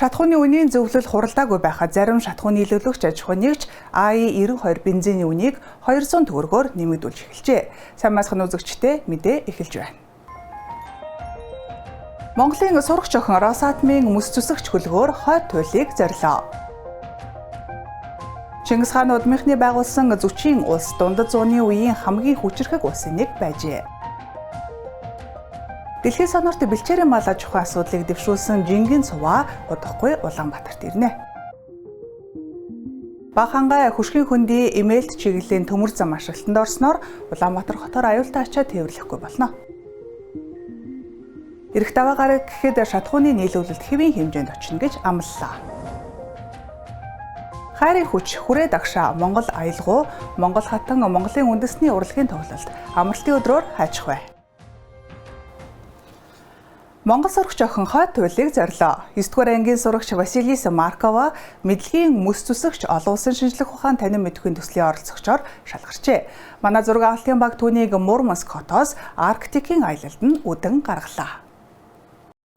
Шатхууны үнийн зөвлөл хуралдаагүй байхад зарим шатхууны нийлүүлэгч аж ахуй нэгж АИ-92 бензиний үнийг 200 төгрөгөөр нэмэгдүүлж эхэлжээ. Сайн масхан үзэгчтэй мэдээ эхэлж байна. Монголын сурагч охин Росатомын мөс зүсэгч хөлгөөр хойд туйлыг зорилоо. Чингис хаан удмынхны байгуулсан зүчийн улс дундад зууны үеийн хамгийн хүчирхэг улсын нэг байжээ. Дэлхийн сонорт бэлчээрийн мал аж ахуйн асуудлыг дэвшүүлсэн жингийн цуваа удахгүй Улаанбаатарт ирнэ. Бахангай хөшгийн хөндий эмээлт чиглэлийн төмөр зам ашиглалтанд орсноор Улаанбаатар хотоор аюултай ачаа тээвэрлэхгүй болно. Ирэх даваагаар гэхэд шатхууны нийлүүлэлт хэвийн хэмжээнд очно гэж амлалаа. Хайрын хүч хүрээ дагшаа Монгол аялгау Монгол хатан Монголын үндэсний урлагийн тоглолт амралтын өдрөөр хайчих бай. Монгол сурагч охин хойд туйлыг зорилоо. 9-р ангийн сурагч Василиса Маркова мэдлэгийн мөс зүсэгч олон улсын шинжлэх ухаан танин мэдэхүйн төслийн оролцогчоор шалгарчээ. Манай зураг авалтын баг түүнийг Мурманск хотоос Арктикийн аялалд нь үдэн гаргалаа.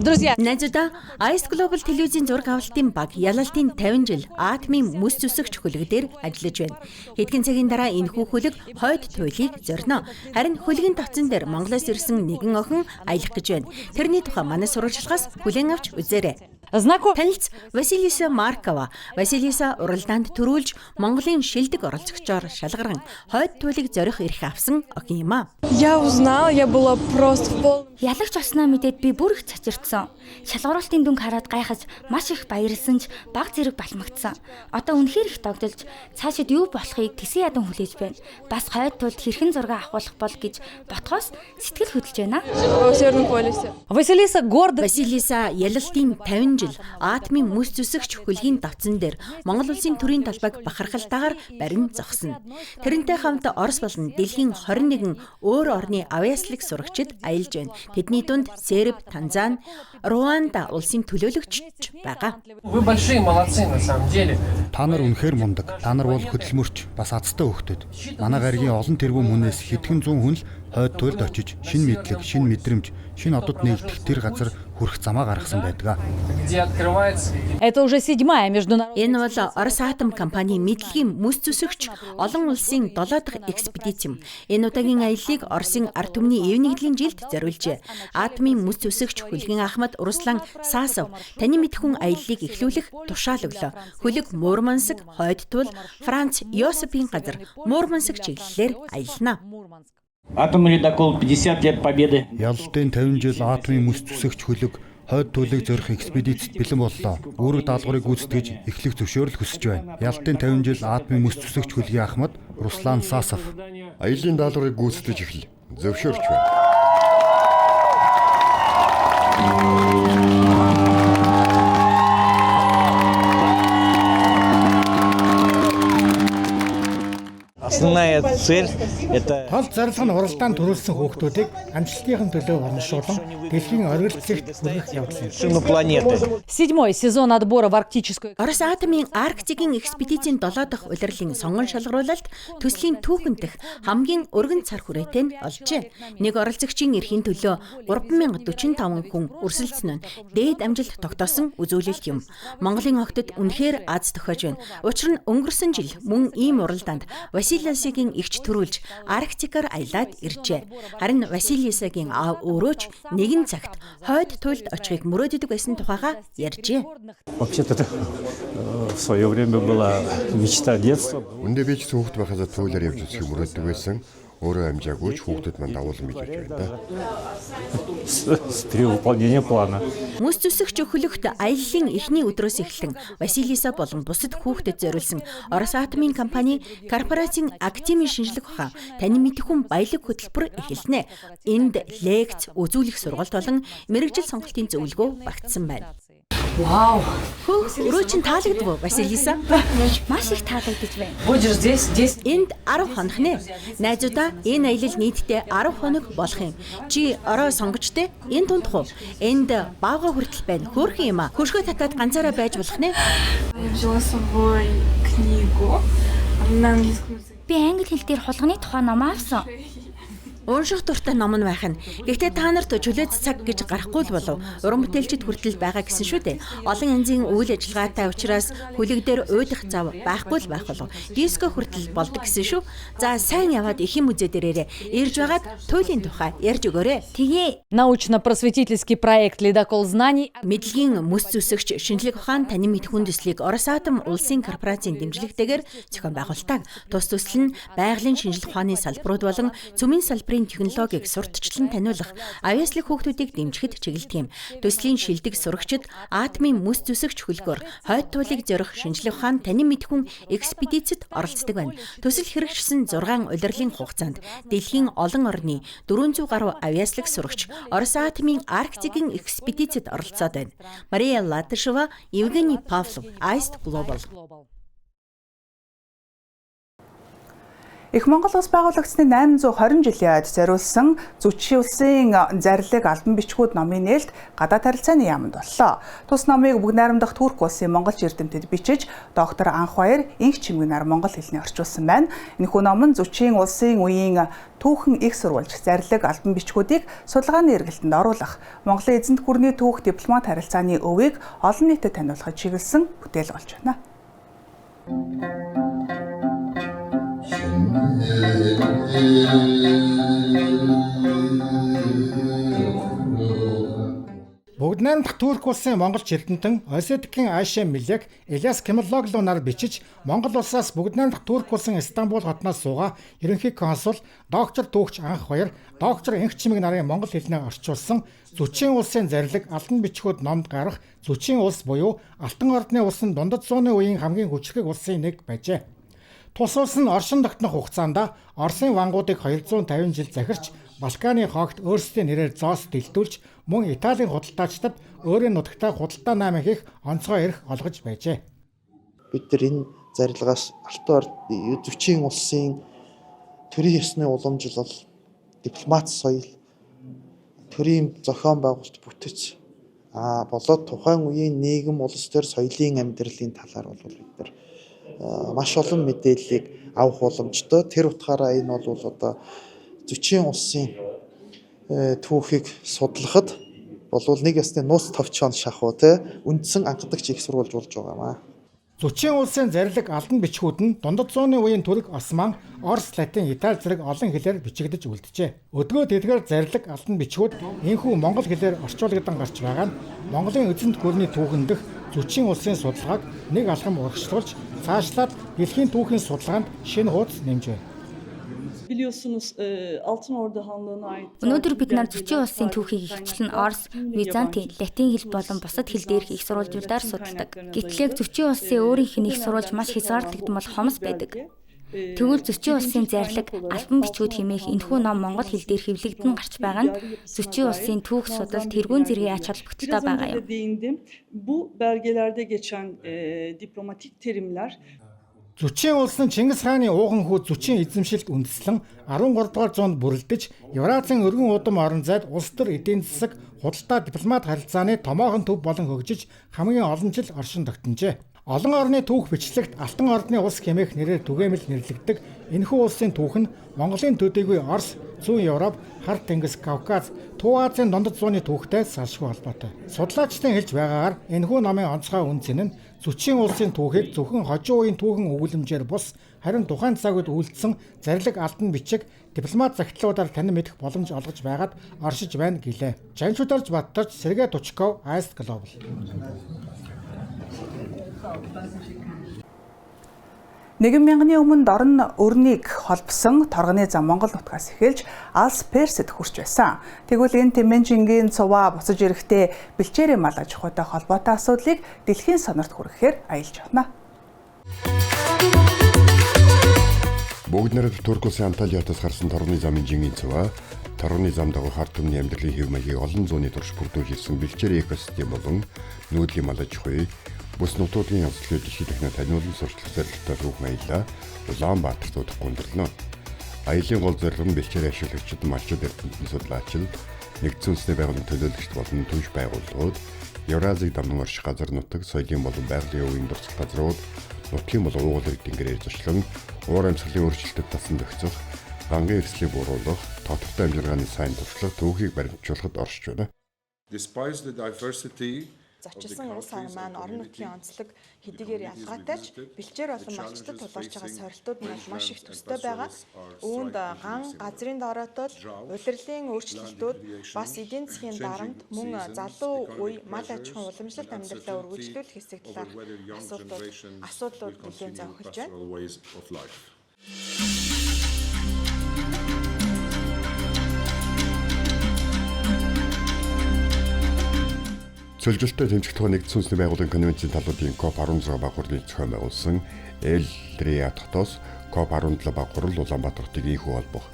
Найзуудаа Ice Global телевизийн зураг авалтын баг ялалтын 50 жил атомын мөс зүсэгч хөлөгдөр ажиллаж байна. Хэдхэн цагийн дараа энэхүү хөлөг хойд туйлыг зорино. Харин хөлгийн тавцан дээр Монголоос ирсэн нэгэн охин аялах гэж байна. Тэрний тухай манай сурвалжлагаас хүлээн авч үзээрэй. Танилц Василиса Маркова. Василиса уралдаанд төрүүлж Монголын шилдэг оролцогчоор шалгаран хойд туйлыг зорих эрх авсан охин юм а. Ялагч болсноо мэдээд би бүр их цочирдсон. Шалгаруулалтын дүнг хараад гайхаж маш их баярлсан ч баг зэрэг балмагдсан. Одоо үнэхээр их догдолж цаашид юу болохыг тэсээ ядан хүлээж байна. Бас хойд туйлд хэрхэн зураг авах бол гэж ботхоос сэтгэл хөдлөж байна. Василиса ялалтын 50 жил атомын мөс зүсэгч хөлгийн давцан дээр Монгол улсын төрийн талбайг бахархалтайгаар барин зогсно. Тэрнтэй хамт Орос болон дэлхийн 21 өөр орны авиаслыг сурагчид аялж байна. Тэдний дунд Серб, Танзани, Руанда улсын төлөөлөгч байгаа. Та нар үнэхээр мундаг. Та нар бол хөдөлмөрч, бас азтай хөлтөд. Манай гаригийн олон тэрбум хүнээс хэдхэн зуун хүн л хойд туйлд очиж шинэ мэдлэг, шинэ мэдрэмж, шинэ одод нэгдэх тэр газар хүрэх замаа гаргасан байдаг. Энэ бол Орос атом компани мэдлэгийн мөс зүсэгч олон улсын 7 дахь экспедиц юм. Энэ удаагийн аяллыг Оросын ард түмний эв нэгдлийн жилд зориулжээ. Атомын мөс зүсэгч хөлгийн ахмад Руслан Сасов таны мэдхүн аяллыг эхлүүлэх тушаал өглөө. Хөлөг Мурманск, хойд туйл Франц Йосипийн газар Мурманск чиглэлээр аялна. Атомный ледокол 50 лет победы. Ялалтын 50 жил атомын мөс зүсэгч хөлөг хойд туйлыг зорих экспедицэд бэлэн боллоо. Үүрэг даалгаврыг гүйцэтгэж эхлэх зөвшөөрөл хүсэж байна. Ялалтын 50 жил атомын мөс зүсэгч хөлгийн ахмад Руслан Сасов. Аяллаа даалгаврыг гүйцэтгэж эхэл. Зөвшөөрч байна. Основная цель это тол зорилго нь уралдаанд төрүүлсэн хүүхдүүдийг амжилтын төлөө урамшуулан дэлхийн оргил зэгт хүргэх явдал сыну планеты. 7-й сезон отбора в арктическую. Орос атомын Арктикийн экспедицийн 7 дахь улирлын сонгон шалгаруулалт төслийн түүхэнтэх хамгийн өргөн цар хүрээтэй нь олжээ. Нэг оролцогчийн эрхийн төлөө 3045 хүн өрсөлдсөн нь дээд амжилт тогтоосон үзүүлэлт юм. Монголын огтд үнэхээр аз тохиож байна. Учир нь өнгөрсөн жил мөн ийм уралдаанд Василисагийн эгч төрүүлж Арктикаар аялаад иржээ. Харин Василисагийн аав өөрөө ч нэгэн цагт хойд туйлд очихыг мөрөөддөг байсан тухайга ярьжээ. В свое время была мечта детства. Үндэ би ч хүүхэд байхад туйлаар явж үзэх мөрөөддөг байсан. Өөрөө амжаагүй ч хүүхдэд манд дагуулсан гэж байна да. При выполнении плана. Мөс зүсэгч хөлөгт аяллаа эхний өдрөөс эхлэн Василиса болон бусад хүүхдэд зориулсан Орос атомын компани корпорацийн активын шинжлэх ухаан танин мэдхүн баялаг хөтөлбөр эхэлнэ. Энд лекц, үзүүлэх сургалт болон мэргэжил сонголтын зөвлөгөө багтсан байна. Вау! Өрөө чинь таалагдав уу, Василиса? Маш их таалагдж байна. Энд 10 хоног нэ. Найзуудаа энэ аялал нийтдээ 10 хоног болох юм. Чи орой сонгочтой? Энэ тундах уу? Энд баага хүртэл байна. Хөөрхөн юм а. Хөшгөө татаад ганцаараа байж болох нэ. Би англи хэл дээр хулганы тухай ном авсан. Унших дуртай ном нь байх нь. Гэхдээ та нарт чөлөөт цаг гэж гарахгүй л болов. Уран бүтээлчд хүртэл байгаа гэсэн шүү дээ. Олон янзын үйл ажиллагаатай учраас хүлэг дээр уйдах зав байхгүй л байх болов. Диско хүртэл болдог гэсэн шүү. За сайн яваад их юм үзээ дээрээ ирж байгаад туйлын тухай ярьж өгөөрэй. Тэгээ Научно-просветительский проект «Ледокол знаний». Мэдлэгийн мөс зүсэгч шинжлэх ухаан танин мэдхүйн төслийг Росатом улсын корпорацийн дэмжлэгтэйгээр зохион байгуулдаг. Тус төсөл нь байгалийн шинжлэх ухааны салбарууд болон цөмийн салбарын технологиг сурталчлан таниулах, авьяаслаг хүүхдүүдийг дэмжихэд чиглэдэг юм. Төслийн шилдэг сурагчид атомын мөс зүсэгч хөлгөөр хойд туйлыг зорих шинжлэх ухаан танин мэдхүйн экспедицэд оролцдог байна. Төсөл хэрэгжсэн 6 улирлын хугацаанд дэлхийн олон орны 400 гаруй авьяаслаг сурагч Росатомын Арктикийн экспедицэд оролцоод байна. Мария Латышева, Евгений Павлов, Аист Глобал. Их Монгол улс байгуулагдсны 820 жилийн ойд зориулсан Зүчийн улсын зарлиг албан бичгүүд номын нээлт гадаад харилцааны яамд боллоо. Тус номыг Бүгд найрамдах Турк улсын монголч эрдэмтэд бичиж, доктор Анх Баяр инх чимэгнээр монгол хэлний орчуулсан байна. Энэхүү ном нь Зүчийн улсын үеийн түүхэн их сурвалж зарлиг албан бичгүүдийг судалгааны эргэлтэнд оруулах, Монголын эзэнт гүрний түүх дипломат харилцааны өвийг олон нийтэд таниулахад чиглэсэн бүтээл болж байна. Бүгд найрамдах Турк улсын монголч эрдэмтэн Осетикийн Айшэ Милек Ильяс Кемалоглунаар бичиж, Монгол улсаас Бүгд найрамдах Турк улсын Стамбул хотноос суугаа ерөнхий консул доктор Түүхч Анх Баяр доктор Инх Чимэг нарын монгол хэлнээ орчуулсан Зүчийн улсын зарлиг албан бичгүүд номд гарах Зүчийн улс буюу Алтан ордны улсын дундад зууны үеийн хамгийн хүчрхэг улсын нэг байжээ. Тус улс нь оршин тогтнох хугацаанд Оросын вангуудыг 250 жил захирч, Балканы хогт өөрсдийн нэрээр зоос дэлдүүлж, мөн Италийн худалдаачдад өөрийн нутагтаа худалдаа наам хийх онцгой эрх олгож байжээ. Бид нар энэ зарилгаас Алтан ордын Зүчийн улсын төрийн ёсны уламжлал, дипломат соёл, төрийн зохион байгуулалт бүтэц болоод тухайн үеийн нийгэм улс төр соёлын амьдралын талаар бол бид нар маш олон мэдээллийг авах боломжтой. Тэр утгаараа энэ бол одоо Зүчийн улсын түүхийг судлахад болвол нэг ясны нууц товчхон шахуу үндсэн анхдагч их сурвалж болж байгаамаа. Зүчийн улсын зарлиг албан бичгүүд нь дундад зууны үеийн түрк, осман, орос, латин, итали зэрэг олон хэлээр бичигдэж үлджээ. Өдгөө тэдгээр зарлиг албан бичгүүд энэхүү монгол хэлээр орчуулгдан гарч байгаа нь Монголын эзэнт гүрний түүхэн дэх Зүчийн улсын судалгааг нэг алхам урагшлуулж, цаашлаад дэлхийн түүхийн судалгаанд шинэ хуудас нэмжээ. Өнөөдөр бид нар Зүчийн улсын түүхийг ихэвчлэн Орос, Византийн, Латин хэл болон бусад хэл дээрх их сурвалжуудаар судалдаг. Гэтэл яг Зүчийн улсын өөрийнх нь их сурвалж маш хязгаарлагдсан бол хомс байдаг. Тэгвэл Зүчийн улсын зарлиг албан бичгүүд хэмээх энэхүү ном монгол хэл дээр хэвлэгдэн гарч байгаа нь Зүчийн улсын түүх судалт тэргүүн зэргийн ач холбогдолтой байгаа юм. Зүчийн улс нь Чингис хааны ууган хүү Зүчийн эзэмшилд үндэслэн 13 дугаар зуунд бүрлдэж, Евразийн өргөн удам орон зайд улс төр эдийн засаг, худалдаа, дипломат харилцааны томоохон төв болон хөгжиж хамгийн олон жил оршин тогтножээ. Олон орны түүх бичлэгт Алтан ордны улс хэмээх нэрээр түгээмэл нэрлэгдэх энэхүү улсын түүх нь Монголын төдийгүй Орос, Зүүн Европ, Хар Тэнгис, Кавказ, Төв Азийн дундад зууны түүхтэй салшгүй холбоотой. Судлаачдын хэлж байгаагаар энэхүү номын онцгой үнцэн нь Зүчийн улсын түүхийг зөвхөн хожим үеийн түүхэн өгүүлэмжээр бус, харин тухайн цагт үйлдсэн зарлиг албан бичиг, дипломат захидлуудаар танин мэдэх боломж олгож байгаад оршиж байна гэлээ. Жаншударж Баттарч, Сергей Тучков, Аист Глобал. Нэгэн мянганы өмнө орон өрнийг холбосон торгоны зам Монгол нутгаас эхэлж Алс Персэд хүрч байсан. Тэгвэл энэ Тэмэнжингийн цуваа буцаж ирэхдээ бэлчээрээ мал аж ахуйтай холбоотой асуудлыг дэлхийн сонорт хүрэхээр аялж явна. Бүгд найрамдах Турк улсын Анталиатаас гарсан торгоны замын жингийн цуваа, торгоны зам дагуу харт түмний амьдралын хэв маягийг олон зууны турш бүрдүүлсэн бэлчээр экосистем болон нүүдлийн мал аж ахуй бус нутгийн явцлыг дэлхийд дахин таниулан сурчлах зорилготой түүх аяллаа Улаанбаатарт удахгүй өндөрлөнө. Аяллаа гол зорилго нь бэлчээр ашиглагчид, малчууд, эрдэмтний судлаачид, нэгдсэн үндэсний байгууллагын төлөөлөгчд болон түнш байгууллагууд, Евразийг дамнан орших газар нутаг, соёлын болон байгалийн өвийн дурсах газрууд, нутгийн болон уугуул эрдэнгээр зочлон уур амьсгалын өөрчлөлтөд тасан зохицох, гангийн эрсдлийг бууруулах, тодорхой амжилгааны сайн туршлага түүхийг баримтжуулахад оршиж байна. Зочилсон улс орн маань орон нутгийн онцлог хэдийгээр ялгаатай ч бэлчээр болон малчдад тулгарч байгаа сорилтууд нь маш их төстэй байгаа. Үүнд ган, газрын дороотол, улирлын өөрчлөлтүүд, бас эдийн засгийн дарамт, мөн залуу үе мал аж ахуйн уламжлалт амьдралаа үргэлжлүүлэх хэсэг талаар асуудлууд нэлээд зовхолж байна. Цөлжилтөд тэмцэх тухай нэгдсэн үндэсний байгууллагын конвенцийн талуудын COP16 баг хурлын зохион байгуулсан Эл-Риад хотоос COP17 баг хурал Улаанбаатар хотыг ийхүү холбох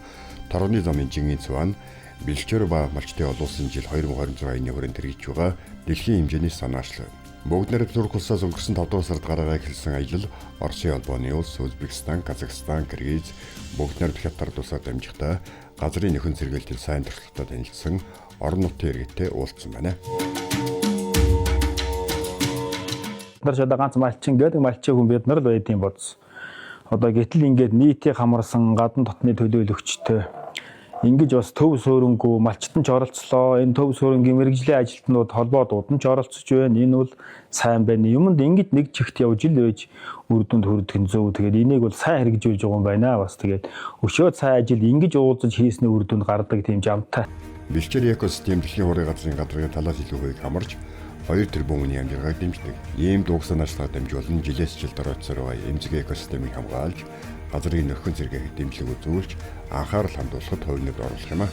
Торооны замын жингийн цуваа бэлчээр ба малчтын олон улсын жил 2026-ны хүрээнд хэрэгжиж байгаа дэлхийн хэмжээний санаачлал. Бүгд найрамд Турк улсаас өнгөрсөн 5 дугаар сард гараагаа эхэлсэн аялал Оросын холбооны улс, Узбекистан, Казахстан, Киргиз, бүгд найрамд Хятад улсаар дамжихдаа газрын нөхөн сэргээлтийн сайн туршлагатай танилцсан орон нутгийн иргэдтэй уулзсан байна. Нар ч одоо ганц малчин гэдэг малчин хүн бид нар л байдгийн боц. Одоо гэтэл ингээд нийтийг хамарсан гадна дотны төлөөлөгчтэй ингэж бас төв суурингүй малчтан ч оролцлоо. Энэ төв суурингийн мэрэгжлийн ажилтнууд холбоодууд нь ч оролцож байна. Энэ бол сайн байна. Юмд ингэж нэг чигт явж ил байж үр дүнд хүрдэх нь зөв. Тэгээд энийг бол сайн хэрэгжүүлж байгаа юм байна. Бас тэгээд өшөө сайн ажил ингэж уулзаж хийсний үр дүнд гардаг тийм жамтай. Бэлчээр экосистем дэлхийн хурлын газрын гадрын талаас илүү хувийг хамарч 2 тэрбум хүний амьдралыг дэмждэг. Ийм дууг санаачлалаар дамжуулан жилээс жил дороотсоор байгаа эмзэг экосистемийг хамгаалж, газрын нөхөн зэрэгийг дэмжлэг үзүүлж, анхаарал хандуулахад хувь нэмэр оруулах юм а.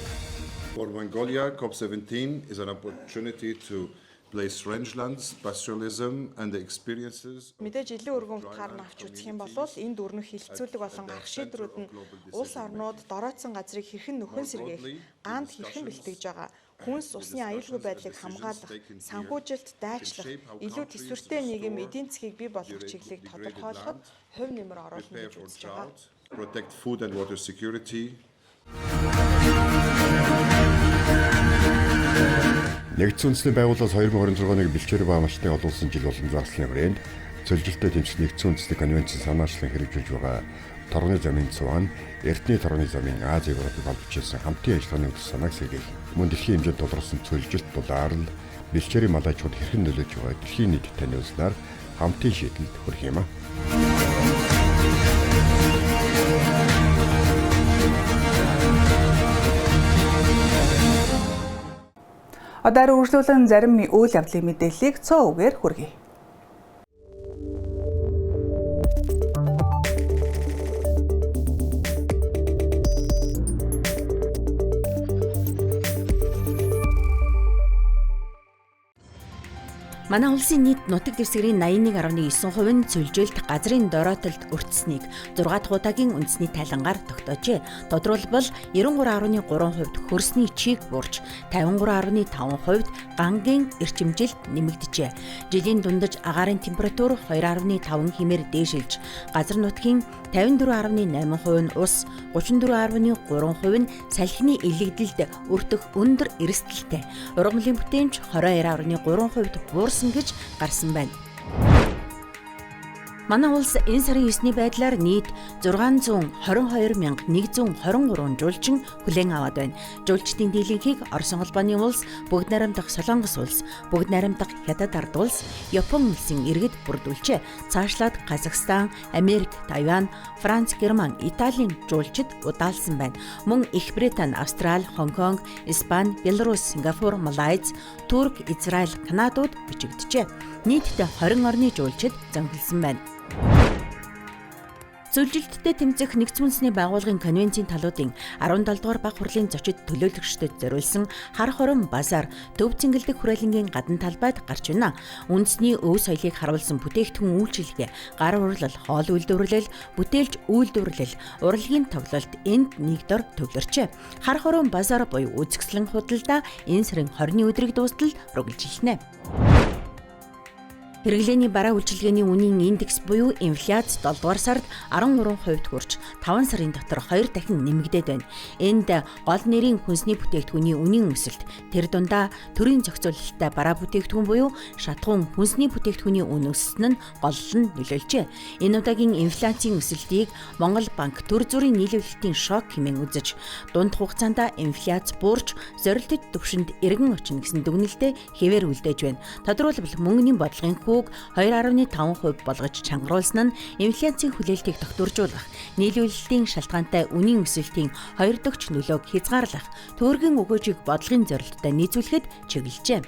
For Mongolia, COP17 is an opportunity to place rangelands, pastoralism and the experiences. Мэдээж илүү өргөн утгаар нь авч үзэх юм бол энд өрнөх хилцүүлэг болон гарах шийдвэрүүд нь улс орнууд дороотсон газрыг хэрхэн нөхөн сэргээх, гаанд хэрхэн бэлтгэж байгаа, хүнс усны аюулгүй байдлыг хамгаалах, санхүүжилт дайчлах, илүү төсвөртэй нийгэм эдийн засгийг бий болгох чиглэлийг тодорхойлоход хувь нэмэр оруулах гэж үзэж байгаа. Protect food and water security. Нэгдсэн үндэсний байгууллагаас 2026-ны бэлчээр ба малчтын олон улсын жил болон зарцлын хүрээнд цөлжилтөд тэмцэх нэгдсэн үндэсний конвенцийн санаачлан хэрэгжүүлж байгаа Торооны замын цуваа Эрдэнэ Торооны замын Ази Европыг холбочихсан хамтын ажиллагааны үйл санааг сэргээх. Мөн дэлхийн хэмжээнд тулгарсан цөлжилт дулаарл бэлчээрийн мал аж ахуйд хэрхэн нөлөөлж байгааг дэлхийн нийтэд таниулснаар хамтын шийдэлд хүрэх юм а. Одоо үргэлжлүүлэн зарим үйл явдлын мэдээллийг цоо үгээр хүргэе. Манай улсын нийт нутаг дэвсгэрийн 81.9% нь цөлжилт газрын дороотолд өртсөнийг 6 дахь удаагийн үндэсний тайлангаар тогтоожээ. Тодорхойлбол 93.3% хөрсний чийг буурч 53.5% гангийн эрчимжилт нэмэгдэжээ. Жилийн дундаж агаарын температур 2.5 хэмээр дээшилж газар нутгийн 54.8% нь ус, 34.3% нь салхины илэгдэлд өртөх өндөр эрсдэлтэй. Ургамлын бүтээмж 22.3% буурсан гэж гарсан байна. Манай улс энэ сарын 9-ний байдлаар нийт 622,123 жуулчин хүлээн аваад байна. Жуулчдын дийлэнхийг Оросын холбооны улс, Бүгд найрамдах Солонгос улс, Бүгд найрамдах Хятад ард улс, Япон улсын иргэд бүрдүүлжээ. Цаашлаад Казахстан, Америк, Тайван, Франц, Герман, Италийн жуулчид удаалсан байна. Мөн Их Британи, Австрали, Хонконг, Испани, Беларусь, Сингапур, Малайз, Турк, Израиль, Канадууд бичигджээ. Нийтдээ 20 орны жуулчид зөнгөлсөн байна. Цөлжилттэй тэмцэх нэгдсэн үндэсний байгууллагын конвенцийн талуудын 17 дугаар баг хурлын зочид төлөөлөгчдөд зориулсан хар хорон базар төв цэнгэлдэх хүрээлэнгийн гадна талбайд гарч байна. Үндэсний өв соёлыг харуулсан бүтээгдэхүүн үйлчилгээ, гар урлал, хоол үйлдвэрлэл, бүтээлч үйлдвэрлэл, урлагийн тоглолт энд нэгдор төвлөрчээ. Хар хорон базар буюу үзэсгэлэн худалдаа энэ сарын 20-ны өдрийг дуустал үргэлжилнэ. Хэрэглээний бараа үйлчилгээний үнийн индекс буюу инфляц 7 дугаар сард 13% хүрч 5 сарын дотор 2 дахин нэмэгдээд байна. Энд гол нэрийн хүнсний бүтээгдэхүүний үнийн өсөлт, тэр дундаа төрийн зохицуулалттай бараа бүтээгдэхүүн буюу шатхуун хүнсний бүтээгдэхүүний үн өссөн нь гол нь нөлөөлжээ. Энэ удаагийн инфляцийн өсөлтийг Монгол банк төр зүрийн нийлүүлэлтийн шок хэмээн үзэж, дунд хугацаанд инфляц буурч зорилттой түвшинд эргэн очно гэсэн дүгнэлтэд хэвээр үлдээж байна. Тодорхойлбол мөнгөний бодлогын хүүг 2.5% болгож чангаруулсан нь инфляцийн хүлээлтийг тогтворжуулах, нийлүүлэлтийн шалтгаантай үнийн өсөлтийн 2 дахь нөлөөг хязгаарлах, төөргийн өгөөжийг бодлогын зорилттой нийцүүлэхэд чиглэжээ.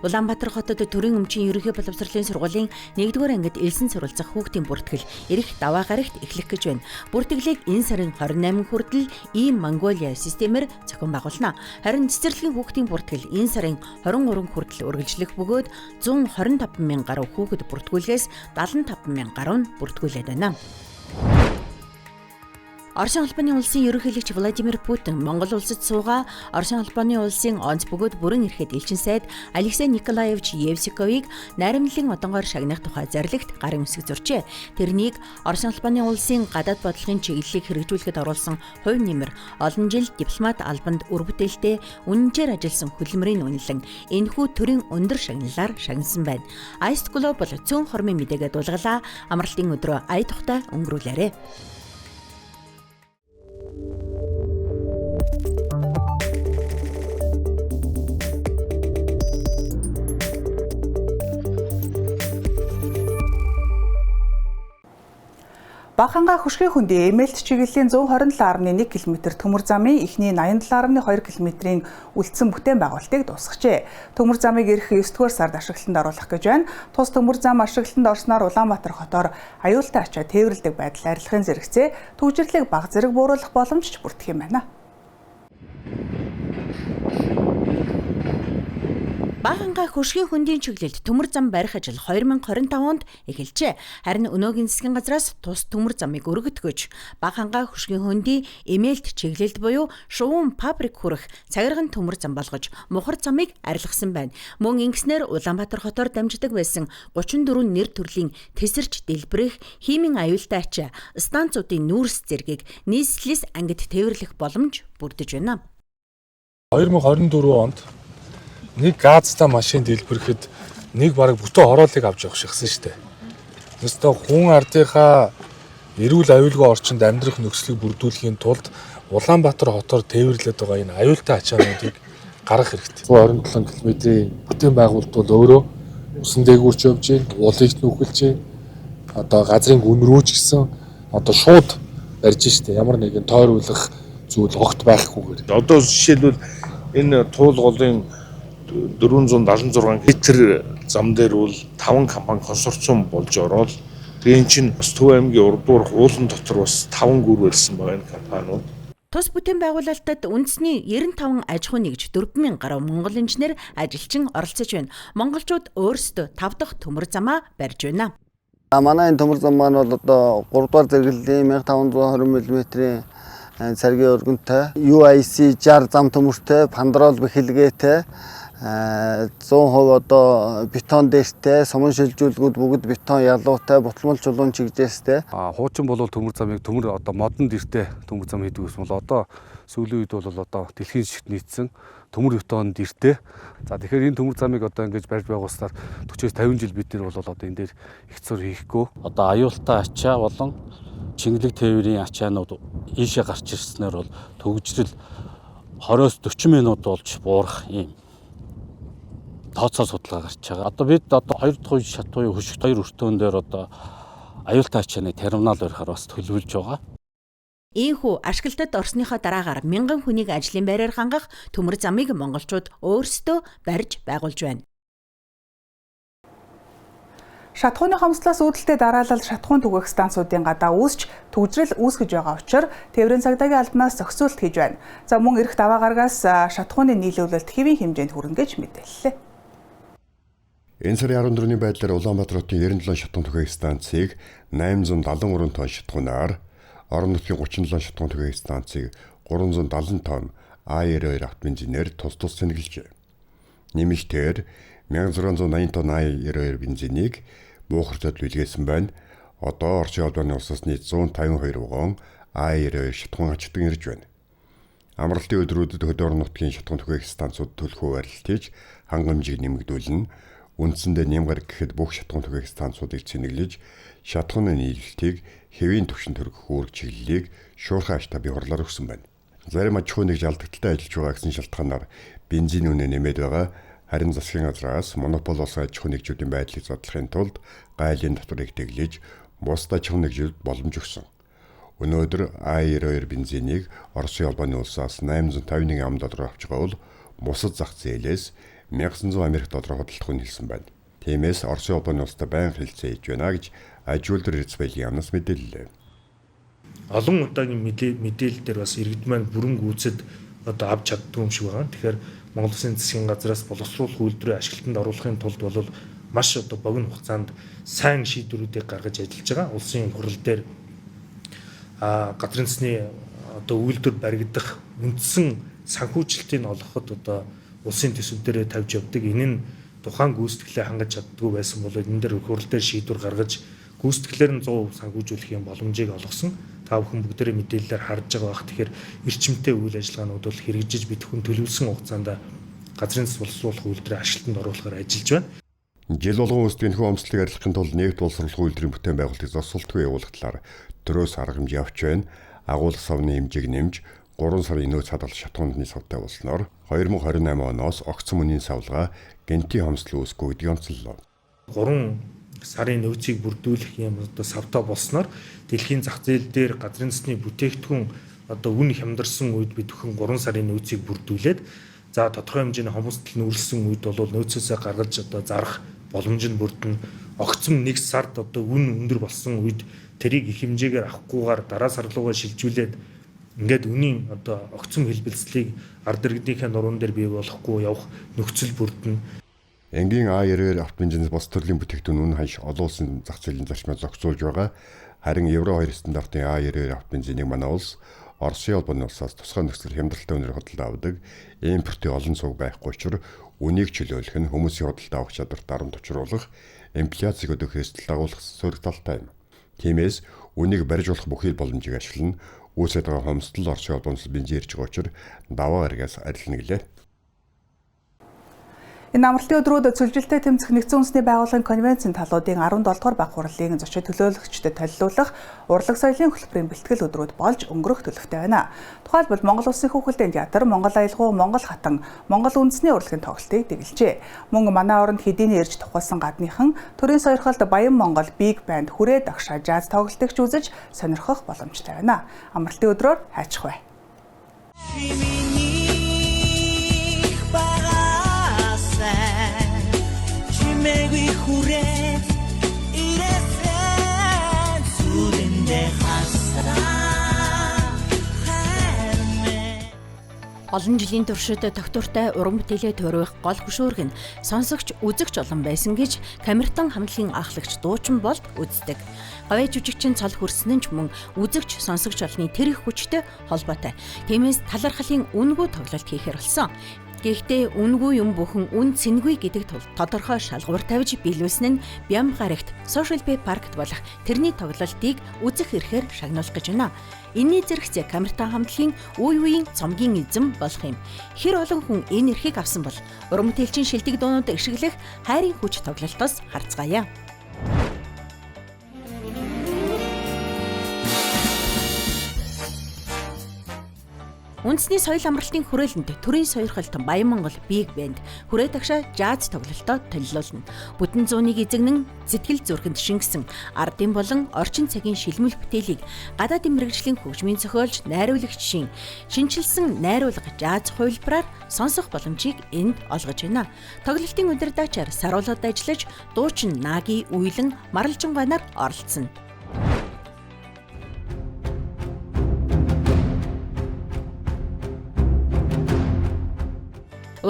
Улаанбаатар хотод төрийн өмчийн ерөнхий боловсролын сургуулийн 1-р ангид элсэн суралцах хүүхдийн бүртгэл эрэх даваа гарагт эхлэх гэж байна. Бүртгэлийг энэ сарын 28 хүртэл e-Mongolia системээр зохион байгуулна. Харин цэцэрлэгийн хүүхдийн бүртгэл энэ сарын 23 хүртэл үргэлжлэх бөгөөд 125,000 гаруй хүүхэд бүртгүүлгээс 75,000 гаруй нь бүртгүүлээд байна. Оросын холбооны улсын ерөнхийлөгч Владимир Путин Монгол улсад суугаа Оросын холбооны улсын онц бөгөөд бүрэн эрхэд элчин сайд Алексей Николаевич Евсиковыг найрамдлын одонгоор шагнах тухай зарлагт гарын үсэг зурчээ. Тэрнийг Оросын холбооны улсын гадаад бодлогын чиглэлийг хэрэгжүүлэхэд оруулсан хувь нэмэр олон жил дипломат албанд үр бүтээлтэй үнэнчээр ажилласан хөдөлмөрийн үнэлэн энэхүү төрийн өндөр шагналаар шагнасан байна. Ice Global цөөн хормын мэдээгээ дуулгалаа. Амралтын өдрөө ая тухтай өнгөрүүлээрэй. Баханга хөшгийн хөндийн эмээлт чиглэлийн 127.1 км төмөр замын эхний 87.2 км-ийн үлдсэн бүтээн байгуулалтыг дуусгажээ. Төмөр замыг ирэх 9-р сард ашиглалтанд оруулах гэж байна. Тус төмөр зам ашиглалтанд орсноор Улаанбаатар хотоор аюултай ачаа тээвэрлдэг байдал арилгахын зэрэгцээ төвжирлийг бага зэрэг бууруулах боломж бүрдэх юм байна. Баханга хөшгийн хөндийн чиглэлд төмөр зам барих ажил 2025 онд эхэлжээ. Харин өнөөгийн засгийн газраас тус төмөр замыг өргөтгөж, Баханга хөшгийн хөндийн эмээлт чиглэлд буюу шувуун фабрик хүрэх цагирган төмөр зам болгож, мухар замыг арилгасан байна. Мөн ингэснээр Улаанбаатар хотоор дамждаг байсан 34 нэр төрлийн тесэрч дэлбэрэх химийн аюултай ачаа станцуудын нүүрс зэргийг нийслэлээс ангид тээвэрлэх боломж бүрдэж байна. 2024 онд нэг газтай машин дэлбэрэхэд нэг бараг бүтэн хороолыг авч явах шигсэн шүү дээ. Өөртөө хүн ардынхаа эрүүл аюулгүй орчинд амьдрах нөхцөлийг бүрдүүлэхийн тулд Улаанбаатар хотоор тээвэрлээд байгаа энэ аюултай ачаануудыг гаргах хэрэгтэй. 127 км-ийн бүтээн байгуулалт бол өөрөө усан дээгүүрч явж байна, уулыг нөхөлж байна. Одоо газрын гүн рүү ч гэсэн одоо шууд барьж штэ. Ямар нэгэн тойруулах зүйл огт байхгүйгээр. Одоо жишээлбэл энэ туул голын 476 литр зам дээр бол 5 компани консорциум болж ороод тэгээ эн чинь бас Төв аймгийн урдуур уулан дотор бас 5 гүр барьсан байгаа энэ компаниуд. Тус бүтээн байгуулалтад үндэсний 95 аж ахуй нэгж 4,000 гаруй монгол инженер ажилчин оролцож байна. Монголчууд өөрсдөө 5 дахь төмөр замаа барьж байна. Манай энэ төмөр зам маань бол одоо 3 дугаар зэрэглэлийн 1520 мм-ийн царгийн өргөнтэй, UIC 60 зам төмөртэй, пандрол бэхэлгээтэй 100% одоо бетон дээртэй, сумын шилжүүлгүүд бүгд бетон ялуутай, бутлмал чулуун чигжээстэй. Хуучин бол төмөр замыг төмөр одоо модон дэртэй төмөр зам хийдэг гэсэн бол одоо сүүлийн үед бол одоо дэлхийн шигт нийцсэн төмөр бетон дэртэй. За тэгэхээр энэ төмөр замыг одоо ингэж барьж байгуулснаар 40-50 жил бид нар бол одоо энэ дээр их зур хийхгүй. Одоо аюултай ачаа болон чингэлэг тээврийн ачаанууд ийшээ гарч ирснээр бол төгжрөл 20-40 минут болж буурах юм тооцоо судалгаа гарч байгаа. Одоо бид одоо 2 дахь шатууны хөшигт 2 өртөөн дээр одоо аюултай ачааны терминал барихаар бас төлөвлөж байгаа. Ийхүү ашиглалтад орсныхоо дараагаар мянган хүнийг ажлын байраар хангах төмөр замыг монголчууд өөрсдөө барьж байгуулж байна. Шатхууны хомслоос үүдэлтэй дараалал шатхуун түгээх станцуудын гадаа үүсч төвжрэл үүсгэж байгаа учраас тээврийн цагдаагийн албанаас зохицуулт хийж байна. За мөн эрэх даваа гарагаас шатхууны нийлүүлэлт хэвийн хэмжээнд хүрнэ гэж мэдээллээ. Энэ сарын 14-ний байдлаар Улаанбаатар хотын 97 шатхуун түгээх станцыг 873 тонн шатхуунаар, орон нутгийн 37 шатхуун түгээх станцыг 370 тонн А92 автомобилээр тус тус сэнгэлжээ. Нэмэлтээр 1680 тонн А92 бензинийг буухарцад илгээсэн байна. Одоо Оросын холбооны улсаас нийт 152 вагон А92 шатхан ачтан ирж байна. Амралтын өдрүүдэд хөдөө орон нутгийн шатхан түгээх станцууд төлхөө барилт хийж хангамжийг нэмэгдүүлнэ. Үндсэндээ нямгараг гэхэд бүх шатхан түгээх станцуудыг цэнэглэж, шатханы нийлэлтийг хэвийн түвшин төрөх үүрэг чиглэлийг шуурхай аштаа бий хурлаар өгсөн байна. Зарим аж ахуйн нэгж алдагдaltaй ажиллаж байгаа гэсэн шалтгаанаар бензин үнэ нэмээд байгаа. Харин засгийн газраас монопол болсон аж ахуйн нэгжүүдийн байдлыг задлахын тулд гайлын татварыг тэглэж, бусад аж ахуйн нэгжүүдэд боломж өгсөн. Өнөөдөр А92 бензинийг Оросын холбооны улсаас $851 авч байгаа бол бусад зах зээлээс $1900 худалдах нь хэлсэн байна. Тиймээс Оросын холбооны улстай байнга хэлцээ хийж байна гэж аж үйлдвэр Эрдэнэбаягийн яамнаас мэдээллээ. Олон удаагийн мэдээлэл дээр бас иргэд маань бүрэн гүйцэд одоо авч чаддгүй юм шиг байгаа. Тэгэхээр Монгол Улсын засгийн газраас боловсруулах үйлдвэрээ ашиглалтанд оруулахын тулд бол маш одоо богино хугацаанд сайн шийдвэрүүдийг гаргаж ажиллаж байгаа. Улсын хурал дээр газрын засны одоо үйлдвэр баригдах үндсэн санхүүжилтийг олгоход одоо улсын төсөв дээрээ тавьж явдаг. Энэ нь тухайн гүйцэтгэлээ хангаж чаддгүй байсан бол энэ дээр хурал дээр шийдвэр гаргаж гүйцэтгэлээр нь 100% санхүүжүүлэх боломжийг олгосон. Та бүхэн бүгдээрээ мэдээлэлээр харж байгаа бах. Тэгэхээр эрчимтэй үйл ажиллагаанууд бол хэрэгжиж бидхэн төлөвлөсөн хугацаанд газрын засаг боловсруулах үйлдвэрээ ашиглалтанд оруулахаар ажиллаж байна. Жил болгон үсдгийн нөхөн өмслийг арилгахын тулд нэгд боловсруулах үйлдвэрийн бүтээн байгуулалтыг засвалтгүй явуулах талаар төрөөс арга хэмжээ авч байна. Агуулга савны хэмжээг нэмж 3 сарын нөөц хадгалах шатгуундны савтай болсноор 2028 оноос огцон мөнийн савлгаа гэнтийн хомсдол үүсэхгүй гэдгийг онцоллоо. 3 сарын нөөцийг бүрдүүлэх юм одоо савтай болсноор дэлхийн зах зээл дээр газрын засны бүтээгдэхүүн одоо үн хямдарсан үед бид бүхэн 3 сарын нөөцийг бүрдүүлээд за тодорхой хэмжээний хомсдол нүүрлсэн үед бол нөөцөөсөө гаргаж одоо зарах боломж нь бүрдэн. Огцом 1 сард одоо үн өндөр болсон үед тэрийг их хэмжээгээр авахгүйгээр дараа сар руугаа шилжүүлээд ингээд үнийн одоо огцом хэлбэлцлийг ард иргэдийнхээ нуруунд дээр бий болохгүй явах нөхцөл бүрдэн. Энгийн А92 автомобилийн бос төрлийн бүтээгдэхүүн үн ханш олон улсын зах зээлийн зарчмаар зохицуулж байгаа. Харин Евро 2 стандартын А92 автомобилийн манай улс Оросын холбооны улсаас тусгай нөхцөл хямдралтай үнээр худалдаа авдаг. Импортын олон цуг байхгүй учраас үнийг чөлөөлөх нь хүмүүсийн худалдаа авах чадварт дарамт учруулах, инфляцийг өдөх хэстэл дагуулах сөрөг талтай юм. Тиймээс үнийг барьж болох бүхий боломжийг ашиглан үүсэж байгаа хомсдол Оросын холбооноос бензин ирж байгаа учраас даваа гарагаас арилна гэлээ. Энэ амралтын өдрүүд цөлжилтөд тэмцэх нэгдсэн үндэсний байгууллагын конвенцийн талуудын 17 дугаар баг хурлын зочид төлөөлөгчдөд толилуулах урлаг соёлын хөтөлбөрийн бэлтгэл өдрүүд болж өнгөрөх төлөвтэй байна. Тухайлбал Монгол Улсын хүүхэлдэйн театр, Монгол аялгау, Монгол хатан, Монгол үндэсний урлагийн тоглолтыг дэглэжээ. Мөн манай оронд хэдийний ирж тухайлсан гадныхан төрийн сойрхолд Баян Монгол Big Band хүрээ дагшаа жаз тоглолтыг ч үзэж сонирхох боломжтой байна. Амралтын өдрөөр хайчих бай. Олон жилийн туршид тогтвортой уран бүтээлээ төрөх гол хөшөөрг нь сонсогч, үзэгч олон байсан гэж Камертон хамтлагийн ахлагч Дуучин Болд үздэг. Гавьяа жүжигчин цол хөрсөн нь ч мөн үзэгч, сонсогч олны тэр их хүчтэй холбоотой. Тиймээс талархлын үнгүй тоглолт хийхээр болсон. Гэхдээ үнгүй юм бүхэн үн цэнгүй гэдэг тодорхой шалгуур тавьж биелүүлсэн нь Бямгарагт Social Bay паркт болох тэрний тоглолтыг үзэх ирэхээр шагнуулах гэж байна. Энэний зэрэгцээ Камертон хамтлагийн үе үеийн цомгийн эзэм болох юм. Хэр олон хүн энэ эрхийг авсан бол уран бүтээлчин шилдэг дуунууд ишиглэх хайрын хүч тоглолтоос харцгаая. Үндэсний соёл амралтын хүрээлэнд төрийн сойрхолт Баян Монгол Big Band хүрээ дагшаа жаз тоглолтоо төлөвлөлнө. Бүтэн зууныг эзэгнэн сэтгэл зүрхэнд шингэсэн ардын болон орчин цагийн шилмэл бүтээлийг гадаадын мэрэгжлийн хөгжмийн зохиолч, найруулагчийн шинчилсэн найруулга жаз хувилбараар сонсох боломжийг энд олгож байна. Тоглолтын удирдагчаар саруулаад ажиллаж, дуучин Наги Уйлан Маралжинганаар оролцсон.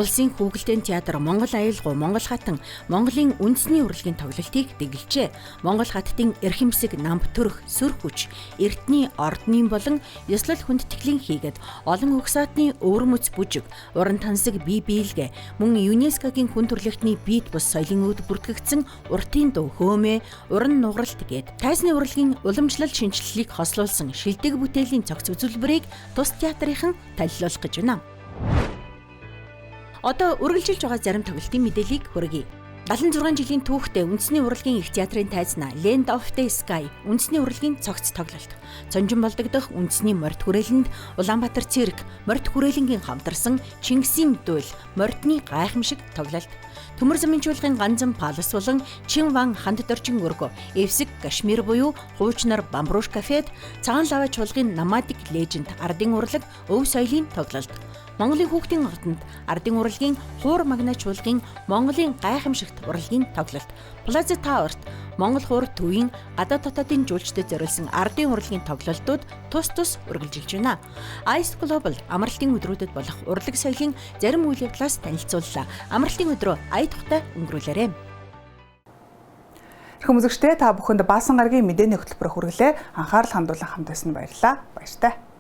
Улсын хүүхэлдэйн театр, Монгол аюулгүй, Монгол хатан, Монголын үндэсний урлагийн тоглолтыг дэглэжээ. Монгол хаттын эрхэмсэг, намб төрх, сүр хүч, эртний ордны болон ёслол хүндтгэлийн хийгээд олон угсаатны өвөрмөц бүжиг, уран тансаг, бие биелгээ, мөн ЮНЕСКОгийн хүн төрөлхтний биет бус соёлын үүд бүртгэгдсэн уртын дуу, хөөмөө, уран нугаралт гээд тайзны урлагийн уламжлал шинжилгээг хослуулсан шилдэг бүтээлийн цогц үзүүлбэрийг тус театрынхан танилцуулах гэж байна. Одоо үргэлжилж байгаа зарим тоглолтын мэдээллийг хүргэе. 76 жилийн түүхтэй үндэсний урлагийн их театрын тайзнаа Land of the Sky үндэсний урлагийн цогц тоглолт. Цонжин болдогдох үндэсний морьт хүрээлэнд Улаанбаатар цирк, морьт хүрээлэнгийн хамтарсан Чингисийн дуйл, морьтны гайхамшиг тоглолт. Төмөр замын чуулгын ганцхан палас болон Чин Ван ханд доржин өргө, Эвсэг Кашмир буюу хуучнаар Бамбруш кафед, Цагаан лава чуулгын Намадик леженд ардын урлаг, өв соёлын тоглолт. Монголын хүүхдийн ордонд ардын урлагийн хуур магна чуулгын Монголын гайхамшигт урлагийн тоглолт. Плаза Таверт Монгол хуур төвийн гадаад дотоодын жуулчдад зориулсан ардын урлагийн тоглолтууд тус үргэлжилж байна. Ice Global амралтын өдрүүдэд болох урлаг соёлын зарим үйл явдлаас танилцууллаа. Амралтын өдрөө ая тухтай өнгөрүүлээрэй. Хүмүүзэгчтэй та бүхэнд баасан гарагийн мэдээний хөтөлбөр хүргэлээ. Анхаарал хандуулан хамт байсан баярлалаа. Баяртай.